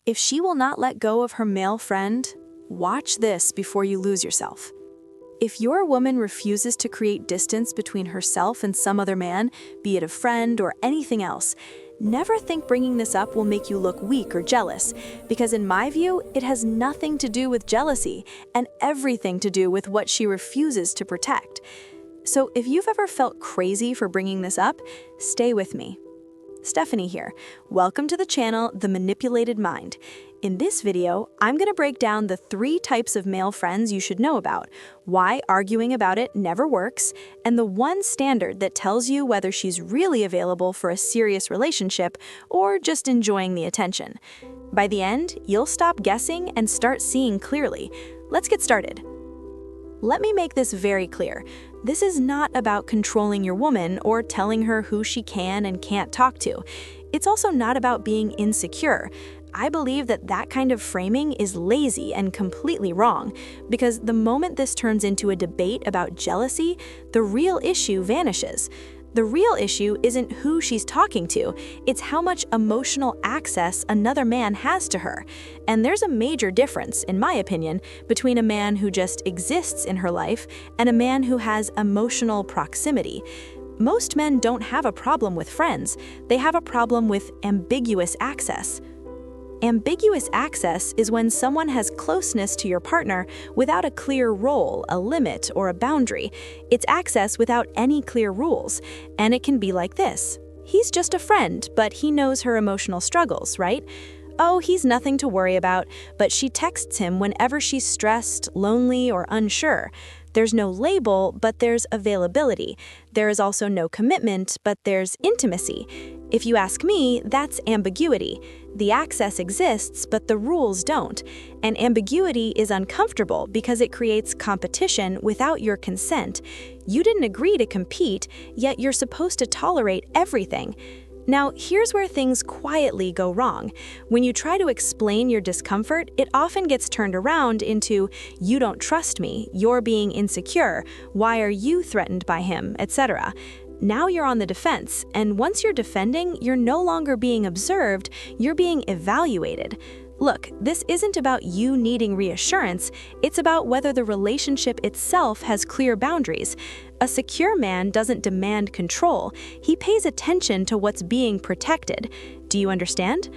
If she will not let go of her male friend, watch this before you lose yourself. If your woman refuses to create distance between herself and some other man, be it a friend or anything else, never think bringing this up will make you look weak or jealous, because in my view, it has nothing to do with jealousy and everything to do with what she refuses to protect. So if you've ever felt crazy for bringing this up, stay with me. Stephanie here. Welcome to the channel, The Manipulated Mind. In this video, I'm going to break down the 3 types of male friends you should know about, why arguing about it never works, and the one standard that tells you whether she's really available for a serious relationship or just enjoying the attention. By the end, you'll stop guessing and start seeing clearly. Let's get started. Let me make this very clear. This is not about controlling your woman or telling her who she can and can't talk to. It's also not about being insecure. I believe that kind of framing is lazy and completely wrong, because the moment this turns into a debate about jealousy, the real issue vanishes. The real issue isn't who she's talking to, it's how much emotional access another man has to her. And there's a major difference, in my opinion, between a man who just exists in her life and a man who has emotional proximity. Most men don't have a problem with friends, they have a problem with ambiguous access. Ambiguous access is when someone has closeness to your partner without a clear role, a limit, or a boundary. It's access without any clear rules, and it can be like this. He's just a friend, but he knows her emotional struggles, right? Oh, he's nothing to worry about, but she texts him whenever she's stressed, lonely, or unsure. There's no label, but there's availability. There is also no commitment, but there's intimacy. If you ask me, that's ambiguity. The access exists, but the rules don't. And ambiguity is uncomfortable because it creates competition without your consent. You didn't agree to compete, yet you're supposed to tolerate everything. Now, here's where things quietly go wrong. When you try to explain your discomfort, it often gets turned around into, "You don't trust me, you're being insecure, why are you threatened by him," etc. Now you're on the defense, and once you're defending, you're no longer being observed, you're being evaluated. Look, this isn't about you needing reassurance, it's about whether the relationship itself has clear boundaries. A secure man doesn't demand control, he pays attention to what's being protected. Do you understand?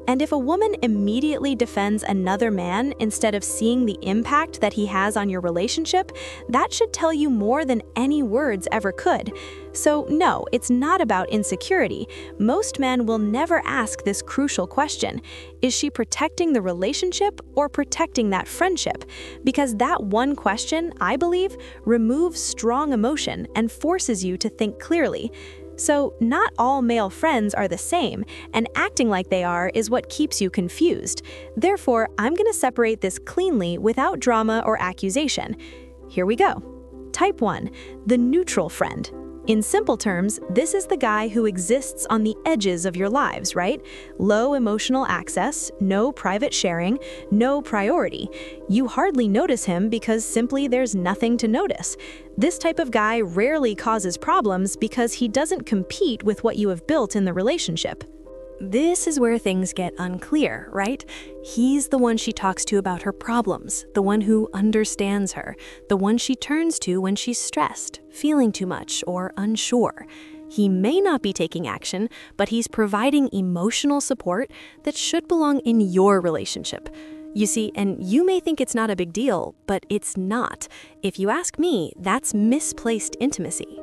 And if a woman immediately defends another man instead of seeing the impact that he has on your relationship, that should tell you more than any words ever could. So no, it's not about insecurity. Most men will never ask this crucial question. Is she protecting the relationship or protecting that friendship? Because that one question, I believe, removes strong emotion and forces you to think clearly. So, not all male friends are the same, and acting like they are is what keeps you confused. Therefore, I'm going to separate this cleanly without drama or accusation. Here we go. Type 1, the neutral friend. In simple terms, this is the guy who exists on the edges of your lives, right? Low emotional access, no private sharing, no priority. You hardly notice him because simply there's nothing to notice. This type of guy rarely causes problems because he doesn't compete with what you have built in the relationship. This is where things get unclear, right? He's the one she talks to about her problems, the one who understands her, the one she turns to when she's stressed, feeling too much, or unsure. He may not be taking action, but he's providing emotional support that should belong in your relationship. You see, and you may think it's not a big deal, but it's not. If you ask me, that's misplaced intimacy.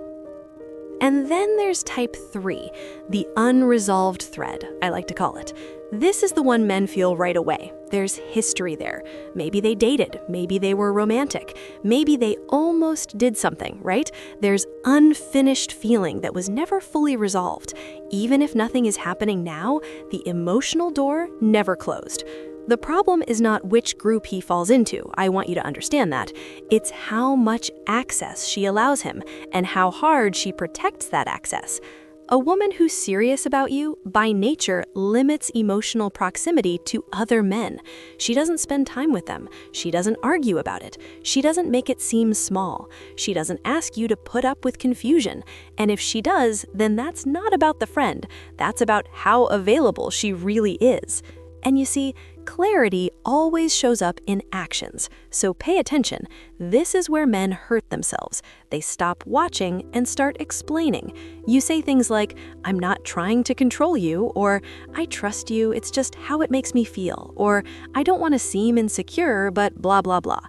And then there's type 3, the unresolved thread, I like to call it. This is the one men feel right away. There's history there. Maybe they dated, maybe they were romantic, maybe they almost did something, right? There's unfinished feeling that was never fully resolved. Even if nothing is happening now, the emotional door never closed. The problem is not which group he falls into, I want you to understand that. It's how much access she allows him, and how hard she protects that access. A woman who's serious about you, by nature, limits emotional proximity to other men. She doesn't spend time with them. She doesn't argue about it. She doesn't make it seem small. She doesn't ask you to put up with confusion. And if she does, then that's not about the friend. That's about how available she really is. And you see, clarity always shows up in actions, so pay attention. This is where men hurt themselves. They stop watching and start explaining. You say things like, "I'm not trying to control you," or "I trust you, it's just how it makes me feel," or "I don't want to seem insecure, but blah blah blah."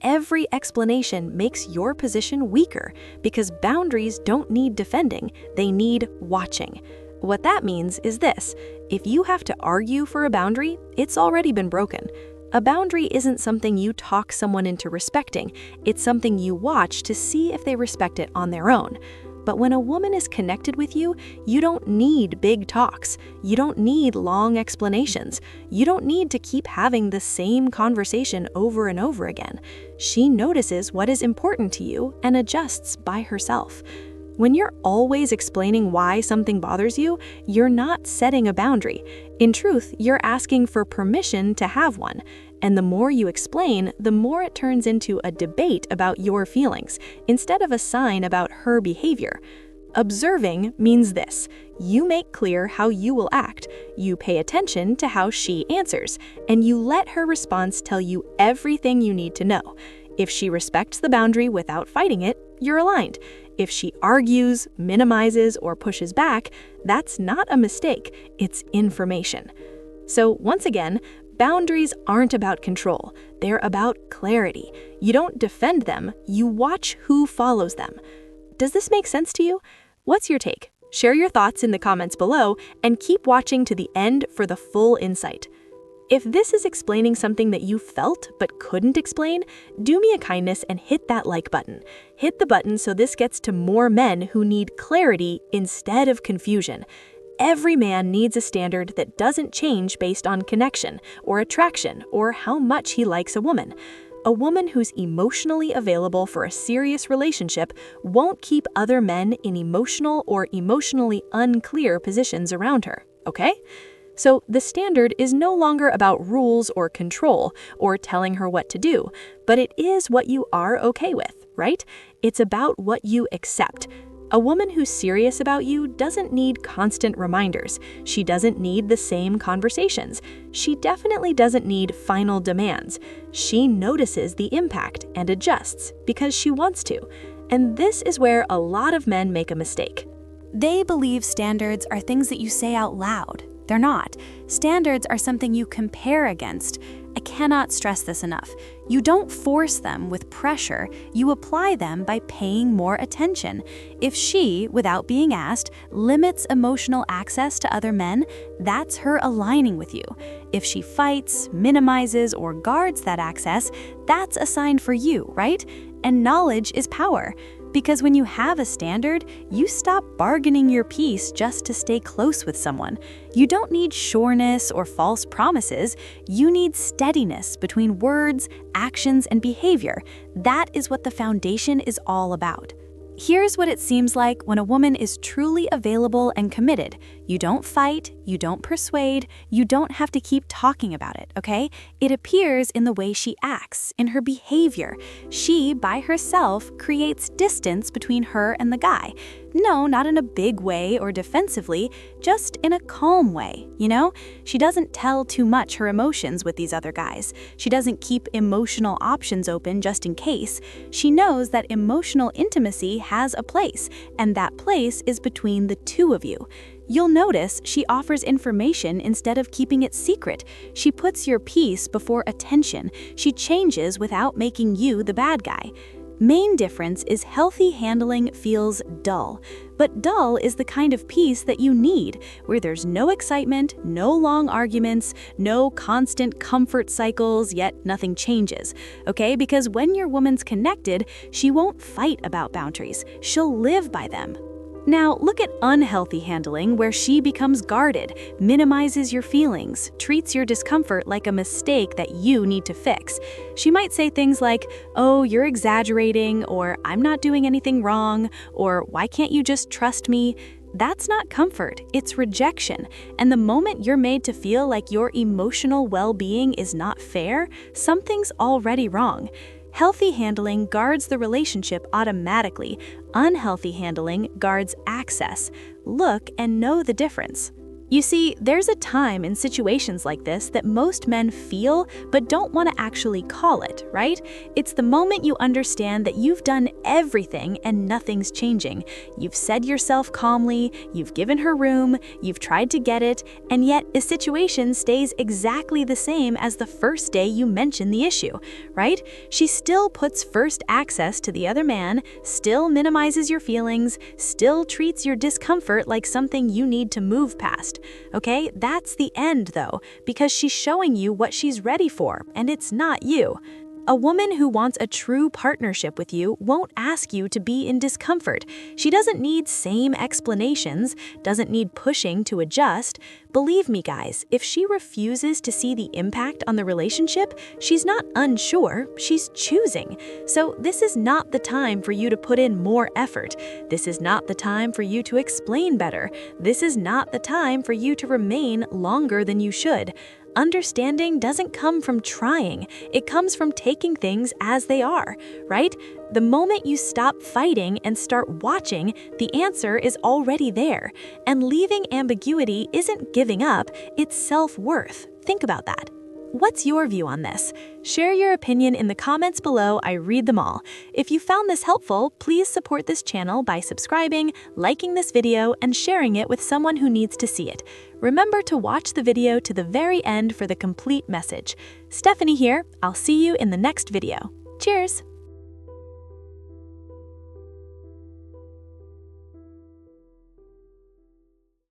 Every explanation makes your position weaker because boundaries don't need defending, they need watching. What that means is this: if you have to argue for a boundary, it's already been broken. A boundary isn't something you talk someone into respecting, it's something you watch to see if they respect it on their own. But when a woman is connected with you, you don't need big talks. You don't need long explanations. You don't need to keep having the same conversation over and over again. She notices what is important to you and adjusts by herself. When you're always explaining why something bothers you, you're not setting a boundary. In truth, you're asking for permission to have one. And the more you explain, the more it turns into a debate about your feelings, instead of a sign about her behavior. Observing means this: you make clear how you will act, you pay attention to how she answers, and you let her response tell you everything you need to know. If she respects the boundary without fighting it, you're aligned. If she argues, minimizes, or pushes back, that's not a mistake, it's information. So once again, boundaries aren't about control, they're about clarity. You don't defend them, you watch who follows them. Does this make sense to you? What's your take? Share your thoughts in the comments below and keep watching to the end for the full insight. If this is explaining something that you felt but couldn't explain, do me a kindness and hit that like button. Hit the button so this gets to more men who need clarity instead of confusion. Every man needs a standard that doesn't change based on connection or attraction or how much he likes a woman. A woman who's emotionally available for a serious relationship won't keep other men in emotional or emotionally unclear positions around her, okay? So the standard is no longer about rules or control or telling her what to do, but it is what you are okay with, right? It's about what you accept. A woman who's serious about you doesn't need constant reminders. She doesn't need the same conversations. She definitely doesn't need final demands. She notices the impact and adjusts because she wants to. And this is where a lot of men make a mistake. They believe standards are things that you say out loud. They're not. Standards are something you compare against. I cannot stress this enough. You don't force them with pressure, you apply them by paying more attention. If she, without being asked, limits emotional access to other men, that's her aligning with you. If she fights, minimizes, or guards that access, that's a sign for you, right? And knowledge is power. Because when you have a standard, you stop bargaining your peace just to stay close with someone. You don't need sureness or false promises. You need steadiness between words, actions, and behavior. That is what the foundation is all about. Here's what it seems like when a woman is truly available and committed. You don't fight, you don't persuade, you don't have to keep talking about it, okay? It appears in the way she acts, in her behavior. She, by herself, creates distance between her and the guy. No, not in a big way or defensively, just in a calm way, you know? She doesn't tell too much her emotions with these other guys. She doesn't keep emotional options open just in case. She knows that emotional intimacy has a place, and that place is between the two of you. You'll notice she offers information instead of keeping it secret. She puts your peace before attention. She changes without making you the bad guy. Main difference is healthy handling feels dull. But dull is the kind of peace that you need, where there's no excitement, no long arguments, no constant comfort cycles, yet nothing changes, okay? Because when your woman's connected, she won't fight about boundaries. She'll live by them. Now, look at unhealthy handling where she becomes guarded, minimizes your feelings, treats your discomfort like a mistake that you need to fix. She might say things like, "Oh, you're exaggerating," or "I'm not doing anything wrong," or "Why can't you just trust me?" That's not comfort, it's rejection. And the moment you're made to feel like your emotional well-being is not fair, something's already wrong. Healthy handling guards the relationship automatically. Unhealthy handling guards access. Look and know the difference. You see, there's a time in situations like this that most men feel but don't want to actually call it, right? It's the moment you understand that you've done everything and nothing's changing. You've said yourself calmly, you've given her room, you've tried to get it, and yet a situation stays exactly the same as the first day you mentioned the issue, right? She still puts first access to the other man, still minimizes your feelings, still treats your discomfort like something you need to move past. Okay, that's the end though, because she's showing you what she's ready for, and it's not you. A woman who wants a true partnership with you won't ask you to be in discomfort. She doesn't need same explanations, doesn't need pushing to adjust. Believe me, guys, if she refuses to see the impact on the relationship, she's not unsure, she's choosing. So this is not the time for you to put in more effort. This is not the time for you to explain better. This is not the time for you to remain longer than you should. Understanding doesn't come from trying, it comes from taking things as they are, right? The moment you stop fighting and start watching, the answer is already there. And leaving ambiguity isn't giving up, it's self-worth. Think about that. What's your view on this? Share your opinion in the comments below, I read them all. If you found this helpful, please support this channel by subscribing, liking this video, and sharing it with someone who needs to see it. Remember to watch the video to the very end for the complete message. Stephanie here, I'll see you in the next video. Cheers!